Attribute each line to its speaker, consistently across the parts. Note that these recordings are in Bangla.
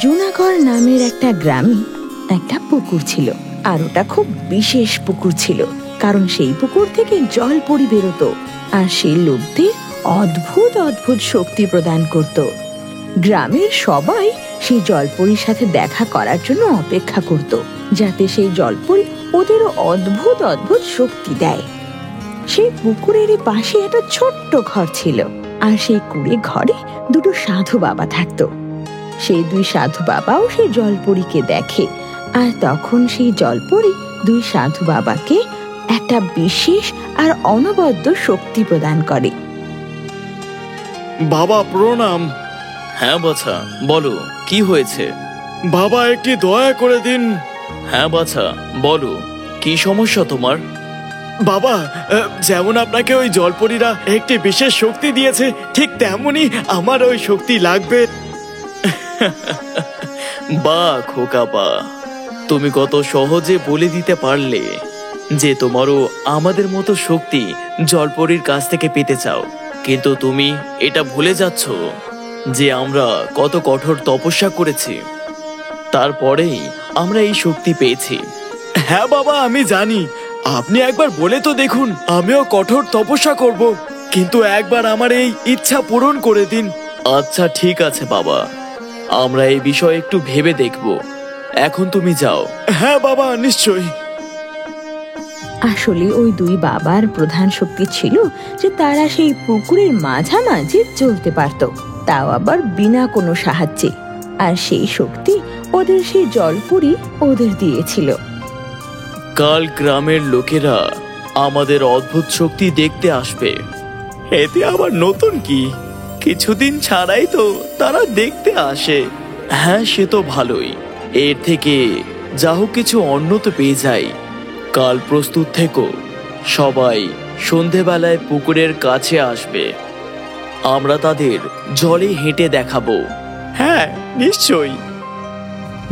Speaker 1: জুনাগড় নামের একটা গ্রামে একটা পুকুর ছিল, আর ওটা খুব বিশেষ পুকুর ছিল, কারণ সেই পুকুর থেকে জল পরি বেরোতো, আর সেই লোকদের অদ্ভুত অদ্ভুত শক্তি প্রদান করত। গ্রামের সবাই সেই জলপরীর সাথে দেখা করার জন্য অপেক্ষা করত, যাতে সেই জলপরী ওদেরও অদ্ভুত অদ্ভুত শক্তি দেয়। সেই পুকুরের পাশে একটা ছোট্ট ঘর ছিল, আর সেই কুঁড়ে ঘরে দুটো সাধু বাবা থাকতো। সেই দুই সাধু বাবাও সেই জলপরীকে দেখে, আর তখন সেই জলপরী দুই সাধু বাবাকে একটা বিশেষ আর অনবদ্য শক্তি প্রদান করে।
Speaker 2: বাবা প্রণাম।
Speaker 3: হ্যাঁ বাছা, বলো কি হয়েছে?
Speaker 2: বাবা একটি দয়া করে দিন।
Speaker 3: হ্যাঁ বাছা, বলো কি সমস্যা তোমার?
Speaker 2: বাবা, যেমন আপনাকে ওই জলপরীরা একটি বিশেষ শক্তি দিয়েছে, ঠিক তেমনি আমার ওই শক্তি লাগবে।
Speaker 3: বা খোকা বা, তুমি কত সহজে বলে দিতে পারলে যে তোমারও আমাদের মতো শক্তি জলপরীর কাছ থেকে পেতে চাও, কিন্তু তুমি এটা ভুলে যাচ্ছ যে আমরা কত কঠোর তপস্যা করেছি, তারপরেই আমরা এই শক্তি পেয়েছি।
Speaker 2: হ্যাঁ বাবা, আমি জানি। আপনি একবার বলে তো দেখুন, আমিও কঠোর তপস্যা করব, কিন্তু একবার আমার এই ইচ্ছা পূরণ করে দিন।
Speaker 3: আচ্ছা ঠিক আছে বাবা, আমরা এই বিষয়ে একটু ভেবে দেখব। এখন তুমি যাও।
Speaker 2: হ্যাঁ বাবা, নিশ্চয়ই।
Speaker 1: আসলে ওই দুই বাবার প্রধান শক্তি ছিল যে তারা সেই পুকুরের মাঝামাঝি চলতে পারত, তাও আবার বিনা কোনো সাহায্যে, আর সেই শক্তি ওদের সেই জলপরী ওদের দিয়েছিল।
Speaker 3: কাল গ্রামের লোকেরা আমাদের অদ্ভুত শক্তি দেখতে আসবে।
Speaker 2: এতে আবার নতুন কি?
Speaker 3: কিছুদিন ছাড়াই তো তারা দেখতে আসে। হ্যাঁ, সে তো ভালোই। এর থেকে যা হোক কিছু অন্য তো পেয়ে যাই। কাল প্রস্তুত থেকো, সবাই সন্ধেবেলায় পুকুরের কাছে আসবে। আমরা তাদের জলে হেঁটে দেখাবো।
Speaker 2: হ্যাঁ, নিশ্চয়ই।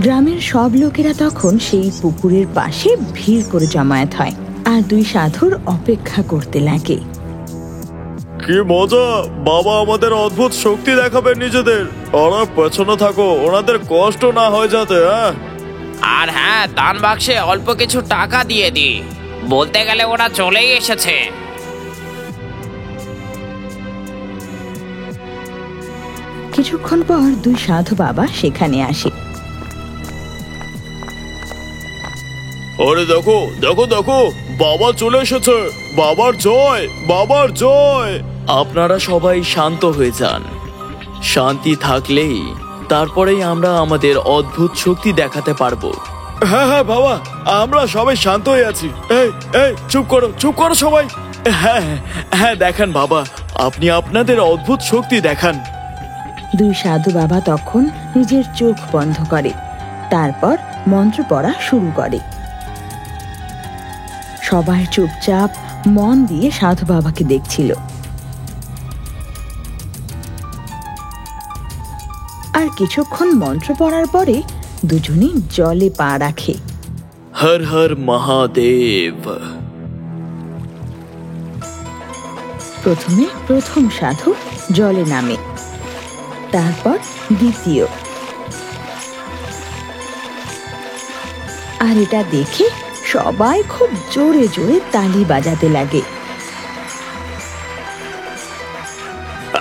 Speaker 1: গ্রামের সব লোকেরা তখন সেই পুকুরের পাশে ভিড় করে জমায়েত হয়, আর দুই সাধুর অপেক্ষা করতে লাগে।
Speaker 2: কি মজা! বাবা আমাদের অদ্ভুত শক্তি দেখাবেন নিজেদের। ওরা পেছনে থাকো, ওনাদের কষ্ট না হয় যাতে।
Speaker 4: আর হ্যাঁ, দান বাক্সে অল্প কিছু টাকা দিয়ে দি। বলতে গেলে ওরা চলেই এসেছে।
Speaker 1: কিছুক্ষণ পর দুই সাধু বাবা সেখানে আসে।
Speaker 2: আরে দেখো দেখো দেখো, বাবা চলে এসেছে। বাবার জয়, বাবার জয়।
Speaker 3: আপনারা সবাই শান্ত হয়ে যান। শান্তি থাকলেই তারপরেই আমরা আমাদের অদ্ভুত শক্তি দেখাতে পারবো।
Speaker 2: হ্যাঁ হ্যাঁ বাবা, আমরা সবাই শান্ত হয়ে আছি। এই এই চুপ করো, চুপ করো সবাই। হ্যাঁ হ্যাঁ, দেখান বাবা, আপনি আপনাদের অদ্ভুত শক্তি দেখান।
Speaker 1: দুই সাধু বাবা তখন নিজের চোখ বন্ধ করে, তারপর মন্ত্র পড়া শুরু করে। সবাই চুপচাপ মন দিয়ে সাধু বাবাকে দেখছিল। আর কিছুক্ষণ মন্ত্র পড়ার পরে দুজনেই জলে পা রাখে।
Speaker 3: হর হর মহাদেব।
Speaker 1: প্রথমে প্রথম সাধু জলে নামে, তারপর দ্বিতীয়। আর এটা দেখে সবাই খুব জোরে জোরে তালি বাজাতে লাগে।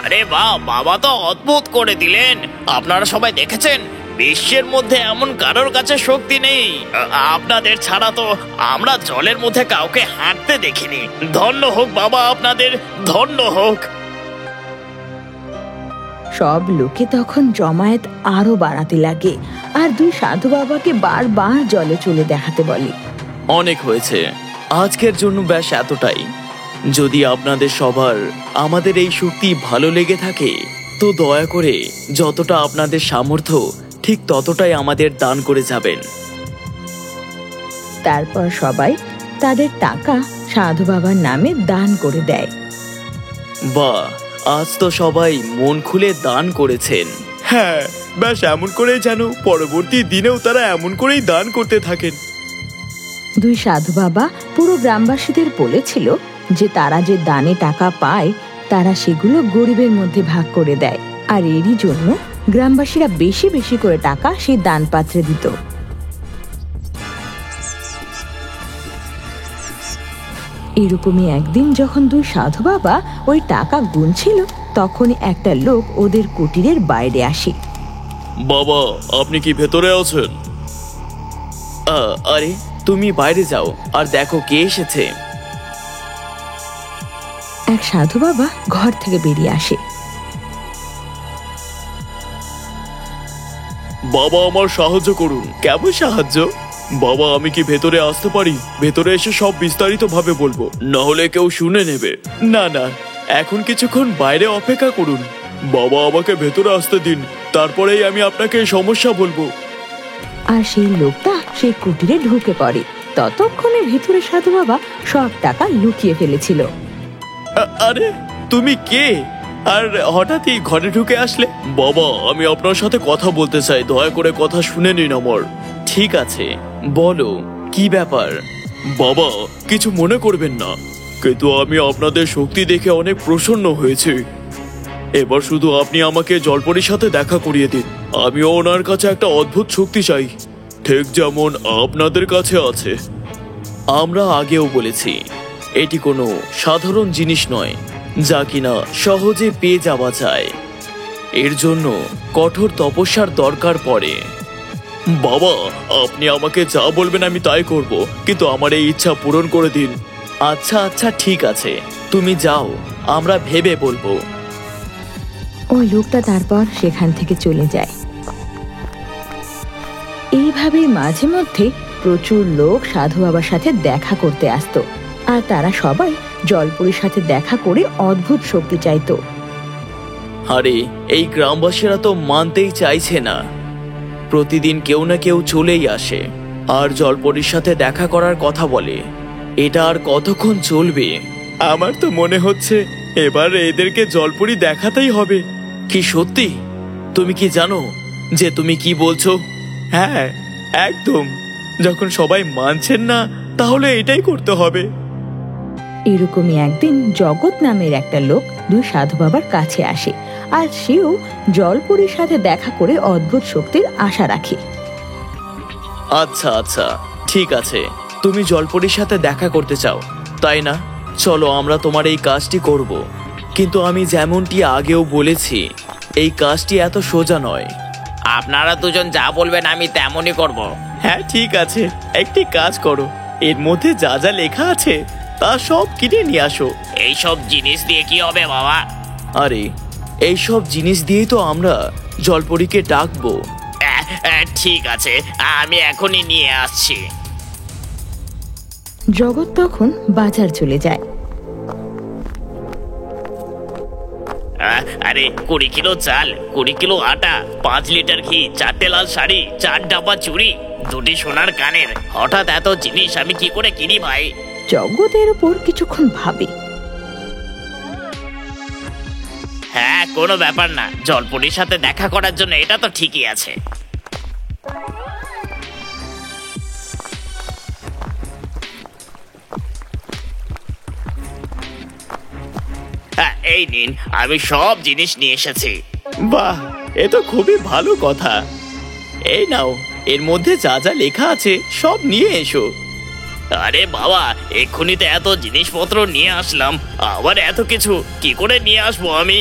Speaker 4: আরে বাহ, বাবা তো অদ্ভুত করে দিলেন। আপনারা সবাই দেখেছেন, বিশ্বের মধ্যে এমন কারোর কাছে শক্তি নেই। আপনাদের ছাড়া তো আমরা জলের মধ্যে কাউকে হাঁটতে দেখিনি। ধন্য হোক বাবা আপনাদের, ধন্য হোক।
Speaker 1: সব লোকে তখন জমায়েত আরো বাড়াতে লাগে, আর দুই সাধু বাবাকে বারবার জলে চলে দেখাতে বলে।
Speaker 3: অনেক হয়েছে, আজকের জন্য ব্যাস এতটাই। যদি আপনাদের সবার আমাদের এই শক্তি ভালো লেগে থাকে, তো দয়া করে যতটা আপনাদের সামর্থ্য ঠিক ততটাই আমাদের দান করে যাবেন।
Speaker 1: তারপর সবাই তাদের টাকা সাধু বাবার নামে দান করে দেয়।
Speaker 3: বাহ, আজ তো সবাই মন খুলে দান করেছেন।
Speaker 2: হ্যাঁ, ব্যাস এমন করেই যেন পরবর্তী দিনেও তারা এমন করেই দান করতে থাকেন।
Speaker 1: দুই সাধু বাবা পুরো গ্রামবাসীদের বলেছিল যে তারা যে দানে টাকা পায়, তারা সেগুলো গরিবের মধ্যে ভাগ করে দেয়, আর এরই জন্য গ্রামবাসীরা বেশি বেশি করে টাকা সেই দান পাত্রে দিত। এরকমই একদিন যখন দুই সাধু বাবা ওই টাকা গুনছিল, তখনই একটা লোক ওদের কুটিরের বাইরে আসে।
Speaker 2: বাবা, আপনি কি ভেতরে আছেন?
Speaker 3: আরে তুমি বাইরে যাও আর দেখো কে এসেছে।
Speaker 1: এক সাধু বাবা ঘর থেকে বেরিয়ে আসে।
Speaker 2: বাবা, আমার সাহায্য করুন।
Speaker 3: কেমন সাহায্য?
Speaker 2: বাবা, আমি কি ভেতরে আসতে পারি? ভেতরে এসে সব বিস্তারিত ভাবে বলবো, না হলে কেউ শুনে নেবে।
Speaker 3: না না, এখন কিছুক্ষণ বাইরে অপেক্ষা করুন।
Speaker 2: বাবা, আমাকে ভেতরে আসতে দিন, তারপরেই আমি আপনাকে সমস্যা বলবো।
Speaker 1: আর সেই লোকটা সেই কুটিরে ঢুকে পড়ে। ততক্ষণে ভেতরে সাধু বাবা সব টাকা লুকিয়ে ফেলেছিল।
Speaker 3: আরে তুমি কে? আর হঠাৎই ঘরে ঢুকে আসলে?
Speaker 2: বাবা, আমি আপনার সাথে কথা বলতে চাই, দয়া করে কথা শুনে নিন আমার।
Speaker 3: ঠিক আছে, বলো কি ব্যাপার?
Speaker 2: বাবা, কিছু মনে করবেন না, কিন্তু আমি আপনাদের শক্তি দেখে অনেক প্রসন্ন হয়েছি। এবার শুধু আপনি আমাকে জলপরীর সাথে দেখা করিয়ে দিন। আমিও ওনার কাছে একটা অদ্ভুত শক্তি চাই, ঠিক যেমন আপনাদের কাছে আছে।
Speaker 3: আমরা আগেও বলেছি, এটি কোনো সাধারণ জিনিস নয় যা কিনা সহজে পেয়ে যাওয়া যায়। এর জন্য কঠোর তপস্যার দরকার পড়ে।
Speaker 2: বাবা, আপনি আমাকে যা বলবেন আমি তাই করব, কিন্তু আমার এই ইচ্ছা পূরণ করে দিন।
Speaker 3: আচ্ছা আচ্ছা, ঠিক আছে, তুমি যাও, আমরা ভেবে বলবো।
Speaker 1: ওই লোকটা তারপর সেখান থেকে চলে যায়। এইভাবে মাঝে মধ্যে প্রচুর লোক সাধু বাবার সাথে দেখা করতে আসতো, আর তারা সবাই জলপরীর সাথে দেখা করে অদ্ভুত শক্তি চাইতো।
Speaker 3: আরে এই গ্রামবাসীরা তো মানতেই চাইছে না। প্রতিদিন কেউ না কেউ চলেই আসে আর জলপরীর সাথে দেখা করার কথা বলে। এটা আর কতক্ষণ চলবে?
Speaker 2: আমার তো মনে হচ্ছে এবার এদেরকে জলপরী দেখাতেই হবে।
Speaker 3: কি সত্যি? তুমি কি জানো যে তুমি কি বলছো?
Speaker 2: হ্যাঁ, একদম। যখন সবাই মানছেন না, তাহলে এটাই করতে হবে।
Speaker 1: এরকমই একদিন জগৎ নামের একটা লোক দুই সাধু বাবার কাছে আসে, আর সেও জলপরীর সাথে দেখা করে অদ্ভুত শক্তির আশা রাখে।
Speaker 3: আচ্ছা আচ্ছা, ঠিক আছে, তুমি জলপরীর সাথে দেখা করতে চাও, তাই না? চলো, আমরা তোমার এই কাজটি করব। কিন্তু আমি যেমনটি আগেও বলেছি, এই কাজটি এত সোজা নয়।
Speaker 4: আপনারা দুজন যা বলবেন আমি তেমনই করব।
Speaker 3: হ্যাঁ ঠিক আছে, একটি কাজ করো, এর মধ্যে যা যা লেখা আছে তা সব কিনে নিয়ে আসো।
Speaker 4: এইসব জিনিস দিয়ে কি হবে বাবা?
Speaker 3: আরে এইসব জিনিস দিয়েই তো আমরা জলপরীকে ডাকবো।
Speaker 4: ঠিক আছে, আমি এখনই নিয়ে আসছি।
Speaker 1: জগৎ তখন বাজার চলে যায়।
Speaker 4: আরে 20 কিলো চাল, 20 কিলো আটা, 5 লিটার ঘি, 4টে লাল শাড়ি, 4 ডাব্বা চুড়ি, 2টি সোনার কানের। হঠাৎ এত জিনিস আমি কি করে কিনি ভাই?
Speaker 1: জগতের উপর কিছুক্ষণ ভাবে।
Speaker 4: হ্যাঁ, কোনো ব্যাপার না, জলপরীর সাথে দেখা করার জন্য এটা তো ঠিকই আছে। এই নিন, আমি সব জিনিস নিয়ে এসেছি।
Speaker 3: বাহ, এ তো খুবই ভালো কথা। এই নাও, এর মধ্যে যা যা লেখা আছে সব নিয়ে এসো।
Speaker 4: আরে বাবা, এক্ষুনি তো এত জিনিসপত্র নিয়ে আসলাম, আবার এত কিছু কি করে নিয়ে আসবো আমি?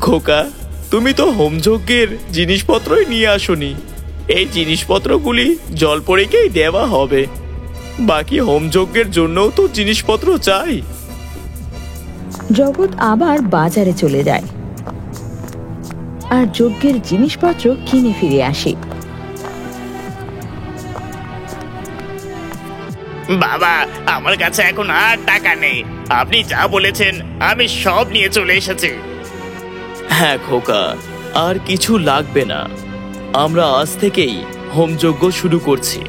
Speaker 3: খোকা, তুমি তো হোমযজ্ঞের জিনিসপত্রই নিয়ে আসোনি। এই জিনিসপত্রগুলি জলপরীকেই দেওয়া হবে। বাকি হোমযজ্ঞের জন্যও তো জিনিসপত্র চাই।
Speaker 1: জগৎ আবার বাজারে চলে যায় আর যজ্ঞের জিনিসপত্র কিনে ফিরে আসে।
Speaker 4: বাবা, আমার কাছে এখন আর টাকা নেই। আপনি যা বলেছেন আমি সব নিয়ে চলে এসেছি।
Speaker 3: হ্যাঁ খোকা, আর কিছু লাগবে না। আমরা আজ থেকেই হোমযজ্ঞ শুরু করছি।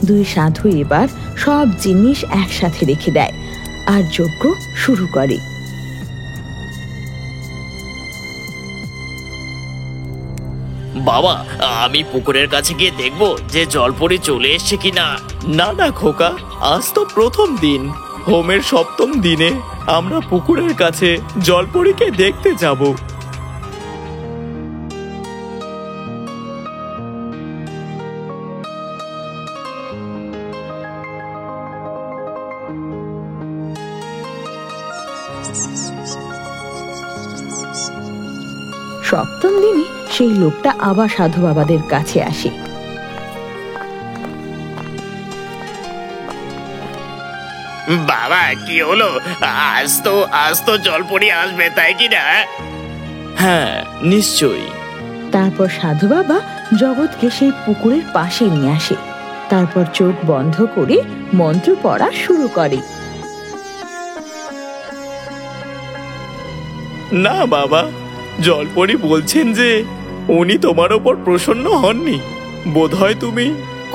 Speaker 1: দুই সাধু এবার সব জিনিস একসাথে রেখে দেয় আর যজ্ঞ শুরু করে।
Speaker 4: বাবা, আমি পুকুরের কাছে গিয়ে দেখবো যে জলপরী চলে এসছে কিনা।
Speaker 3: না না খোকা, আজ তো প্রথম দিন। হোমের 7ম দিনে আমরা পুকুরের কাছে জলপরীকে দেখতে যাব।
Speaker 1: সপ্তম দিনে সেই লোকটা আবার সাধু বাবাদের কাছে আসে।
Speaker 4: বাবা কি হলো? আজ তো জলপরি আসবে, তাই কি না?
Speaker 3: হ্যাঁ, নিশ্চয়ই।
Speaker 1: তারপর সাধু বাবা জগৎকে সেই পুকুরের পাশে নিয়ে আসে। তারপর চোখ বন্ধ করে মন্ত্র পড়া শুরু করে।
Speaker 2: না বাবা, জলপরি বলছেন যে উনি তোমার ওপর প্রসন্ন হননি। বোধহয় তুমি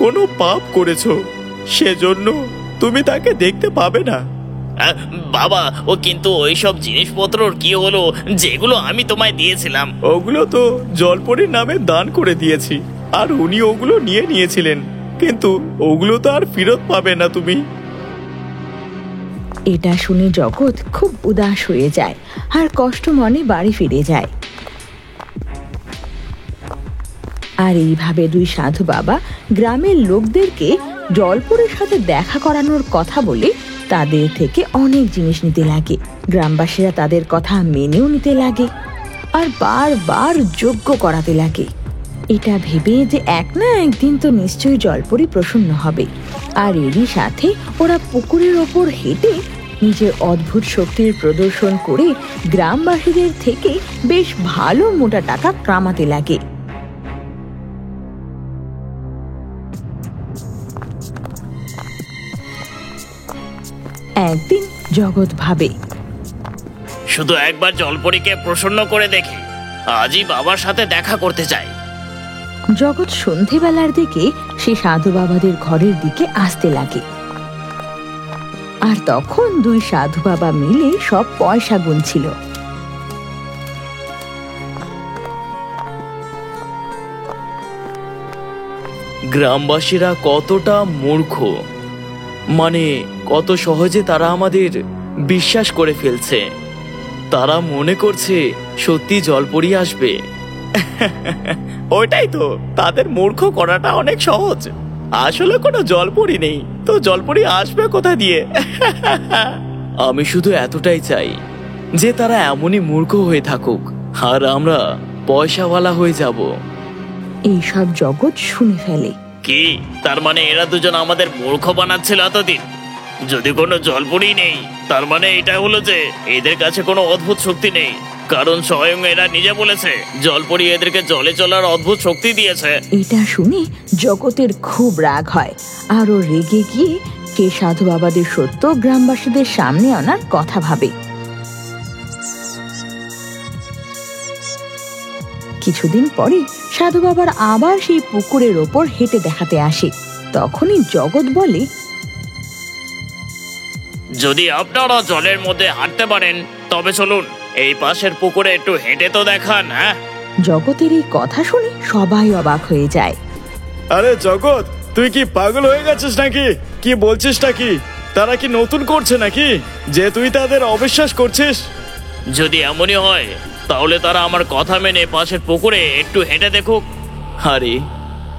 Speaker 2: কোনো পাপ করেছো, সেজন্য তুমি তাকে দেখতে পাবে না।
Speaker 4: বাবা, ও কিন্তু ওইসব জিনিসপত্রর কি হলো যেগুলো আমি তোমায় দিয়েছিলাম?
Speaker 2: ওগুলো তো জলপরির নামে দান করে দিয়েছি, আর উনি ওগুলো নিয়ে নিয়েছিলেন, কিন্তু ওগুলো তো আর ফেরত পাবে না তুমি।
Speaker 1: এটা শুনে জগৎ খুব উদাস হয়ে যায় আর কষ্ট মনে বাড়ি ফিরে যায়। আর এইভাবে দুই সাধু বাবা গ্রামের লোকদেরকে জলপরির সাথে দেখা করানোর কথা বলে তাদের থেকে অনেক জিনিস নিতে লাগে। গ্রামবাসীরা তাদের কথা মেনেও নিতে লাগে আর বারবার যজ্ঞ করাতে লাগে, এটা ভেবে যে এক না একদিন তো নিশ্চয়ই জলপরি প্রসন্ন হবে। আর এরই সাথে ওরা পুকুরের ওপর হেঁটে নিজের অদ্ভুত শক্তির প্রদর্শন করে গ্রামবাসীদের থেকে বেশ ভালো মোটা টাকা কামাতে লাগে। একদিন জগৎ ভাবে,
Speaker 4: শুধু একবার জলপরীকে প্রসন্ন করে দেখি, আজই বাবার সাথে দেখা করতে চাই।
Speaker 1: জগৎ সন্ধেবেলার দিকে সে সাধু বাবাদের ঘরের দিকে আসতে লাগে। আর তখন দুই সাধু বাবা মিলে সব পয়সা গুনছিল।
Speaker 3: গ্রামবাসীরা কতটা মূর্খ, মানে কত সহজে তারা আমাদের বিশ্বাস করে ফেলছে। তারা মনে করছে সত্যি জলপরি আসবে।
Speaker 2: ওইটাই তো, তাদের মূর্খ করাটা অনেক সহজ। আসলে কোনো জলপরি নেই, তো জলপরি আসবে কোথা দিয়ে?
Speaker 3: আমি শুধু এতটাই চাই যে তারা এমনই মূর্খ হয়ে থাকুক আর আমরা পয়সাওয়ালা হয়ে যাব।
Speaker 1: এইসব জগৎ শুনে ফেলে।
Speaker 4: কি তার মানে এরা দুজন আমাদের মূর্খ বানাচ্ছিল এতদিন? যদি কোনো জলপরি নেই, তার মানে এটা হলো যে এদের কাছে কোনো অদ্ভুত শক্তি নেই, কারণ স্বয়ং এরা নিজে বলেছে জলপরি এদেরকে জলে চলার অদ্ভুত শক্তি দিয়েছে।
Speaker 1: এটা শুনে জগতের খুব রাগ হয়, আরো রেগে গিয়ে সে সাধু বাবাদের সত্য গ্রামবাসীদের সামনে আনার কথা ভাবে। কিছুদিন পরে সাধু বাবার আবার সেই পুকুরের ওপর হেঁটে দেখাতে আসে। তখনই জগৎ বলে,
Speaker 4: যদি আপনারা জলের মধ্যে হাঁটতে পারেন তবে চলুন এই পাশের পুকুরে একটু হেঁটে তো দেখান। হ্যাঁ,
Speaker 1: জগতের এই কথা শুনে সবাই অবাক হয়ে যায়।
Speaker 2: আরে জগৎ, তুই কি পাগল হয়ে গেছিস নাকি? কি বলছিস নাকি? তারা কি নতুন করছে নাকি যে তুই তাদের অবিশ্বাস করছিস?
Speaker 4: যদি এমনই হয় তাহলে তারা আমার কথা মেনে পাশের পুকুরে একটু হেঁটে দেখুক।
Speaker 3: আরে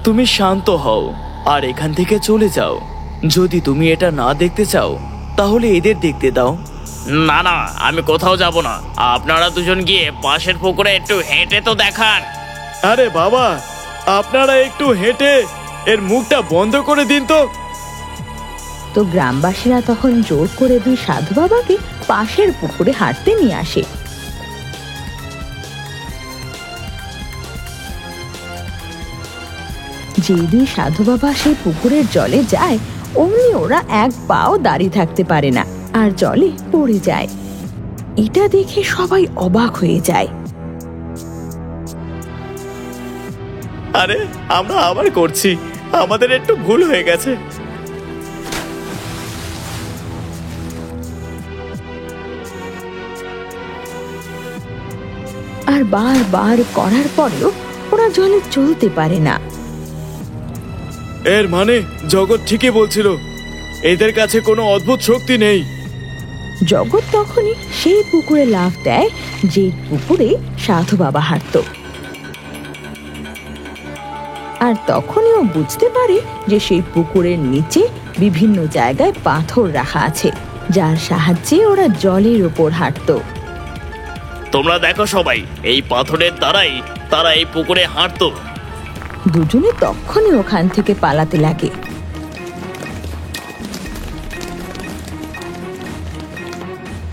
Speaker 3: তুমি শান্ত হও আর এখান থেকে চলে যাও। যদি তুমি এটা না দেখতে চাও তাহলে এদের দেখতে দাও।
Speaker 4: না না, আমি কোথাও যাব না, আপনারা দুজন গিয়ে পাশের পুকুরে একটু হেঁটে তো দেখান।
Speaker 2: আরে বাবা, আপনারা একটু হেঁটে এর মুখটা বন্ধ করে দিন তো।
Speaker 1: তো গ্রামবাসীরা তখন জোর করে দুই সাধু বাবাকে পাশের পুকুরে হাঁটতে নিয়ে আসে। যে দুই সাধু বাবা সেই পুকুরের জলে যায়, অমনি ওরা এক পাও দাঁড়িয়ে থাকতে পারে না আর জলে পড়ে যায়। এটা দেখে সবাই অবাক হয়ে যায়।
Speaker 2: আরে আমরা আবার করছি, আমাদের একটু ভুল হয়ে গেছে।
Speaker 1: আর বারবার করার পরেও ওরা জলে চলতে পারে না।
Speaker 2: এর মানে জগৎ ঠিকই বলছিল, এদের কাছে কোনো অদ্ভুত শক্তি নেই।
Speaker 1: জগৎ তখনই সেই পুকুরে লাফ দেয় যে পুকুরে সাধু বাবা হাঁটত। আর তখনই ও বুঝতে পারে যে সেই পুকুরের নিচে বিভিন্ন জায়গায় পাথর রাখা আছে যার সাহায্যে ওরা জলের ওপর হাঁটতো।
Speaker 4: তোমরা দেখো সবাই, এই পাথরের দ্বারাই তারা এই পুকুরে হাঁটতো।
Speaker 1: দুজনে তখনই ওখান থেকে পালাতে লাগে।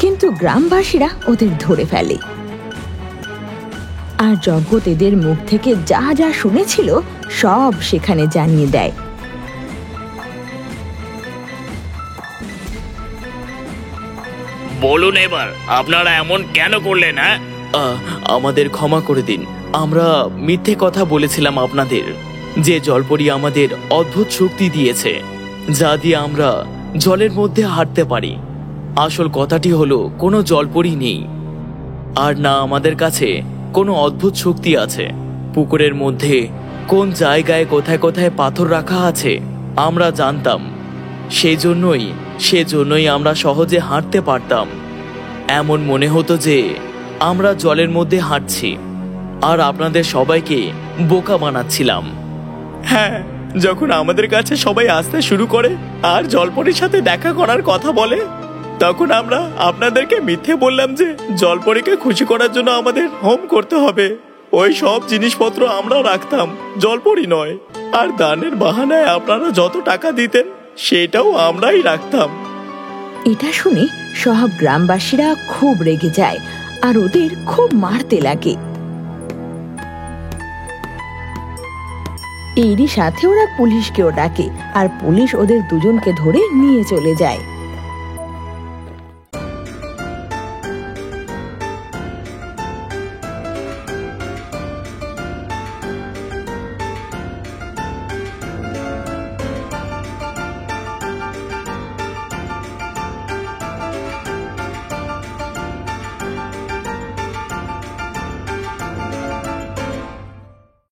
Speaker 1: কিন্তু গ্রামবাসীরা ওদের ধরে ফেলে, আর জগৎ এদের মুখ থেকে যা যা শুনেছিল সব সেখানে জানিয়ে দেয়।
Speaker 4: বলুন এবার, আপনারা এমন কেন করলেন? হ্যাঁ,
Speaker 3: আমাদের ক্ষমা করে দিন। আমরা মিথ্যে কথা বলেছিলাম আপনাদের যে জলপরি আমাদের অদ্ভুত শক্তি দিয়েছে, যা দিয়ে আমরা জলের মধ্যে হাঁটতে পারি। আসল কথাটি হলো কোনো জলপরি নেই, আর না আমাদের কাছে কোনো অদ্ভুত শক্তি আছে। পুকুরের মধ্যে কোন জায়গায় কোথায় কোথায় পাথর রাখা আছে আমরা জানতাম, সেজন্যই আমরা সহজে হাঁটতে পারতাম। এমন মনে হতো যে আমরা জলের মধ্যে হাঁটছি, আর আপনাদের সবাইকে বোকা বানাচ্ছিলাম।
Speaker 2: হ্যাঁ, যখন আমাদের কাছে সবাই আসতে শুরু করে আর জলপরীর সাথে দেখা করার কথা বলে, তখন আমরা আপনাদেরকে মিথ্যে বললাম যে জলপরীকে খুশি করার জন্য আমাদের হোম করতে হবে। ওই সব জিনিসপত্র আমরা রাখতাম, জলপরী নয়। আর দানের বাহানায় আপনারা যত টাকা দিতেন সেটাও আমরাই রাখতাম।
Speaker 1: এটা শুনে সব গ্রামবাসীরা খুব রেগে যায় আর ওদের খুব মারতে লাগে। এরই সাথে ওরা পুলিশকেও ডাকে, আর পুলিশ ওদের দুজনকে ধরে নিয়ে চলে যায়।